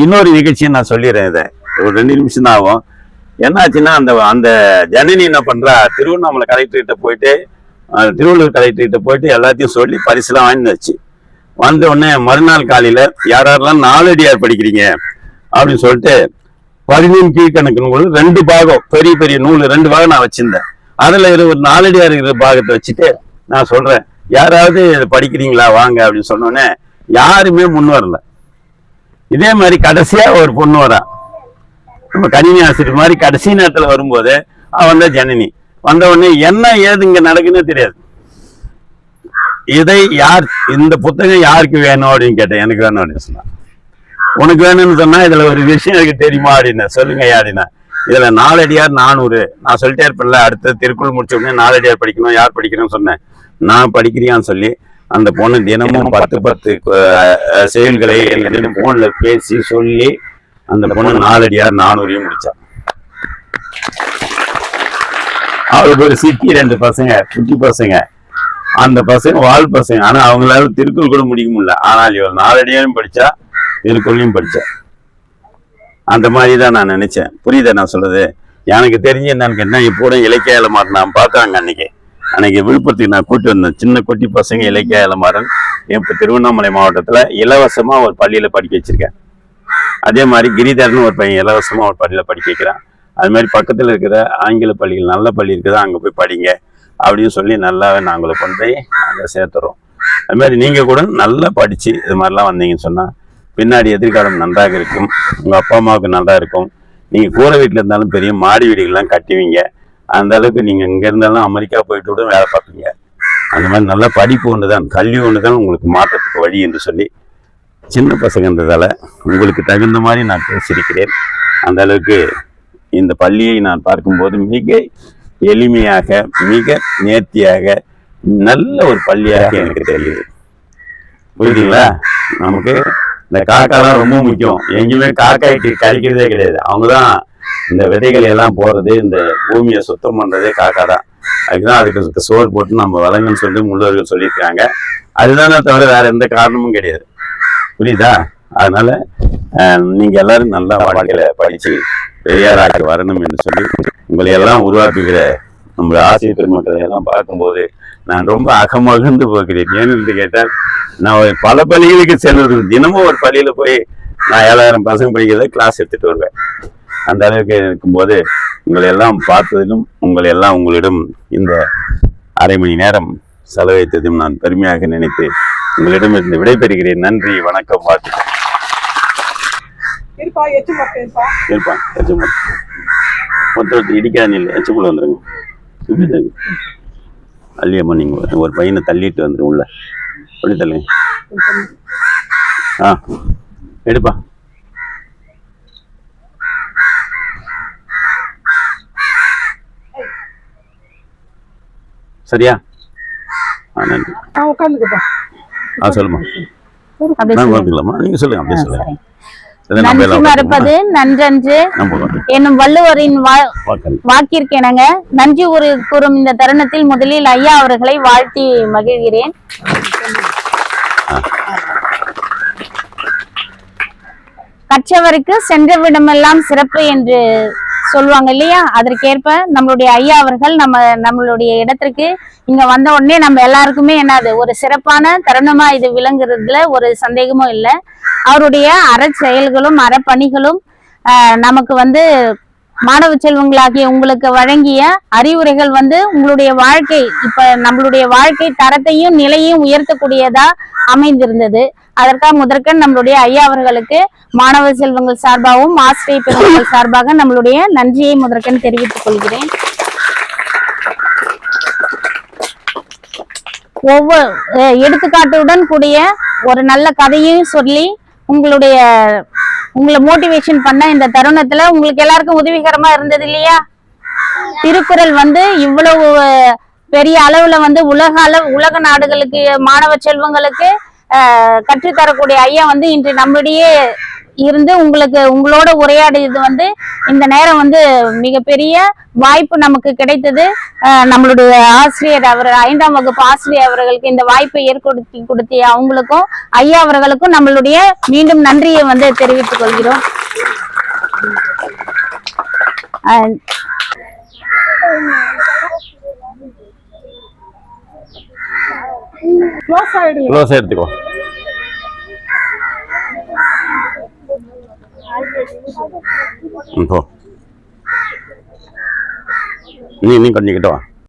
இன்னொரு நிகழ்ச்சியை நான் சொல்லிடுறேன். இதை ஒரு 2 நிமிஷம் தான் ஆகும். என்னாச்சுன்னா அந்த ஜனனி என்ன பண்றா, திருவண்ணாமலை கலெக்டர்கிட்ட போயிட்டு திருவள்ளூர் கலெக்டர்கிட்ட போயிட்டு எல்லாத்தையும் சொல்லி பரிசுலாம் வாங்கி வச்சு வந்த உடனே மறுநாள் காலையில யாரெல்லாம் 4 அடியார் படிக்கிறீங்க அப்படின்னு சொல்லிட்டு 13 கீழ்கணக்குன்னு 2 பாகம் பெரிய பெரிய நூல் 2 பாகம் நான் வச்சிருந்தேன். அதுல ஒரு 4 அடியார் இருக்கிற பாகத்தை வச்சுட்டு நான் சொல்றேன், யாராவது படிக்கிறீங்களா வாங்க அப்படின்னு சொன்னோடனே யாருமே முன் வரல. இதே மாதிரி கடைசியா ஒரு பொண்ணு வரா, நம்ம கணினி ஆசிரியர் மாதிரி கடைசி நேரத்துல வரும்போது அவன் தான் ஜனனி. வந்த உடனே என்ன ஏது இங்க நடக்குன்னு தெரியாது. இதை இந்த புத்தகம் யாருக்கு வேணும் அப்படின்னு கேட்டேன். எனக்கு வேணும் அப்படின்னு சொன்னா. உனக்கு வேணும்னு சொன்னா இதுல ஒரு விஷயம் எனக்கு தெரியுமா அப்படின்னு. சொல்லுங்க அப்படின்னா, இதுல 4 அடியார் 400 நான் சொல்லிட்டே இருப்பேன்ல. அடுத்த திருக்குறள் முடிச்ச உடனே 4 அடியார் படிக்கணும், யார் படிக்கணும்னு சொன்னேன். நான் படிக்கிறியான்னு சொல்லி அந்த பொண்ணு தினமும் 10 செயல்களை போன்ல பேசி சொல்லி அந்த பொண்ணு 4 அடியார் 400 முடிச்சா. அவருக்கு ஒரு சிட்டி 2 பசங்க, குட்டி பசங்க. அந்த பசங்க வாழ் பசங்க. ஆனா அவங்களால திருக்குறள் கூட முடிக்க முடியல. ஆனால் இவர் 4 அடியாரும் படிச்சா, திருக்குறளையும் படிச்சா. அந்த மாதிரிதான் நான் நினைச்சேன். புரியுதா நான் சொல்றது? எனக்கு தெரிஞ்சு என்னன்னு கேட்டா, இப்போ கூட இலக்கிய இளமாறன் நான் பார்த்தாங்க அன்னைக்கு விழுப்புரத்துக்கு நான் கூட்டி வந்தேன். சின்ன குட்டி பசங்க இலக்கிய இளமாறன் இப்போ திருவண்ணாமலை மாவட்டத்துல இலவசமா ஒரு பள்ளியில படிக்க வச்சிருக்கேன். அதே மாதிரி கிரிதர்னு ஒரு பையன் இலவசமா ஒரு பள்ளியில படிக்க வைக்கிறான். அது மாதிரி பக்கத்துல இருக்கிற ஆங்கில பள்ளிகள் நல்ல பள்ளி இருக்குதா, அங்க போய் படிங்க அப்படின்னு சொல்லி நல்லாவே நாங்களை கொண்டு போய் அங்கே சேர்த்துறோம். அது மாதிரி நீங்க கூட நல்லா படிச்சு இது மாதிரிலாம் வந்தீங்கன்னு சொன்னா பின்னாடி எதிர்காலம் நன்றாக இருக்கும். உங்க அப்பா அம்மாவுக்கு நல்லா இருக்கும். நீங்க கூரை வீட்டுல இருந்தாலும் பெரிய மாடி வீடுகள்லாம் கட்டுவீங்க. அந்த அளவுக்கு நீங்க இங்க இருந்தாலும் அமெரிக்கா போயிட்டு கூட வேலை பார்ப்பீங்க. அந்த மாதிரி நல்ல படிப்பு ஒண்ணுதான், கல்வி ஒண்ணுதான் உங்களுக்கு மாற்றத்துக்கு வழி என்று சொல்லி சின்ன பசங்கன்றதால உங்களுக்கு தகுந்த மாதிரி நான் பேசியிருக்கிறேன். அந்த அளவுக்கு இந்த பள்ளியை நான் பார்க்கும்போது மிக எளிமையாக, மிக நேர்த்தியாக, நல்ல ஒரு பள்ளியாக எனக்கு தெரியுது. புரியுதுங்களா? நமக்கு இந்த காக்காலாம் ரொம்ப முக்கியம். எங்கேயுமே காக்காய்க்கு கழிக்கிறதே கிடையாது. அவங்கதான் இந்த விதைகளை எல்லாம் போடுறது, இந்த பூமியை சுத்தம் பண்றதே காக்கா தான். அதுக்கு சோறு போட்டு நம்ம வளங்கன்னு சொல்லி முன்னோர்கள் சொல்லியிருக்காங்க. அதுதானே தவிர வேற எந்த காரணமும் கிடையாது. புரியுதா? அதனால நீங்க எல்லாரும் நல்லா வாழ்க்கையில படிச்சு பெரியாராக்கி வரணும் என்று சொல்லி உங்களை எல்லாம் உருவாக்குகிற நம்முடைய ஆசிரியர் பெருமக்களை எல்லாம் பார்க்கும்போது நான் ரொம்ப அகமகிழ்ந்து போகிறேன். ஏன்னு கேட்டால், நான் பல பள்ளிகளுக்கு செல்வது, தினமும் ஒரு பள்ளியில போய் நான் 7000 பசங்க படிக்கிறத கிளாஸ் எடுத்துட்டு வருவேன். அந்த அளவுக்கு இருக்கும்போது உங்களை எல்லாம் பார்த்ததிலும் உங்களை எல்லாம் உங்களிடம் இந்த அரை மணி நேரம் செலவழித்ததும் நான் பெருமையாக நினைத்து உங்களிடம் இருந்து விடைபெறுகிறேன். நன்றி, வணக்கம், வாழ்த்துக்கள். இருப்பான் மொத்தம் இடிக்காத எச்சக்குள்ள வந்துருங்க. அள்ளியம்மா நீங்க ஒரு பையனை தள்ளிட்டு வந்துடும் உள்ள. சொல்லி தள்ளுங்க. எடுப்பா. சரியா? நன்றி. சொல்லுமா. நீங்க சொல்லுங்க. அப்படியே சொல்லுங்க. நன்றி மறப்பது நன்றன்று என்னும் வள்ளுவரின் வாக்கிற்கெனங்க நன்றி கூறும் இந்த தருணத்தில் முதலில் ஐயா அவர்களை வாழ்த்தி மகிழ்கிறேன். கற்றவருக்கு சென்றவிடமெல்லாம் சிறப்பு என்று சொல்லுவாங்க இல்லையா? அதற்கேற்ப நம்மளுடைய ஐயா அவர்கள் நம்மளுடைய இடத்திற்கு இங்க வந்த உடனே நம்ம எல்லாருக்குமே என்னது ஒரு சிறப்பான தருணமா இது விளங்குறதுல ஒரு சந்தேகமும் இல்லை. அவருடைய அறச்செயல்களும் அறப்பணிகளும் நமக்கு மாணவ செல்வங்களாகிய உங்களுக்கு வழங்கிய அறிவுரைகள் உங்களுடைய வாழ்க்கை, இப்ப நம்மளுடைய வாழ்க்கை தரத்தையும் நிலையையும் உயர்த்தக்கூடியதா அமைந்திருந்தது. அதற்காக முதற்கண் நம்மளுடைய ஐயா அவர்களுக்கு மாணவ செல்வங்கள் சார்பாகவும் ஆசிரியர் பெருமக்கள் சார்பாக நம்மளுடைய நன்றியை முதற்கண் தெரிவித்துக் கொள்கிறேன். ஒவ்வொரு எடுத்துக்காட்டுடன் கூடிய ஒரு நல்ல கதையும் சொல்லி உங்களை மோட்டிவேஷன் பண்ண இந்த தருணத்துல உங்களுக்கு எல்லாருக்கும் உதவிகரமா இருந்தது இல்லையா? திருக்குறள் இவ்வளவு பெரிய அளவுல உலக நாடுகளுக்கு மாணவ செல்வங்களுக்கு கற்றுத்தரக்கூடிய ஐயா இன்று நம்மிடையே இருந்து உங்களோட உரையாடியது இந்த நேரம் மிகப்பெரிய வாய்ப்பு நமக்கு கிடைத்தது. நம்மளுடைய ஆசிரியர் அவர் 5ஆம் வகுப்பு ஆசிரியர் அவர்களுக்கு இந்த வாய்ப்பை ஏற்படுத்தி கொடுத்திய அவங்களுக்கும் ஐயா அவர்களுக்கும் நம்மளுடைய மீண்டும் நன்றியை தெரிவித்துக் கொள்கிறோம். எடுத்துக்கோ. நீ கொஞ்சம் கிட்ட வா.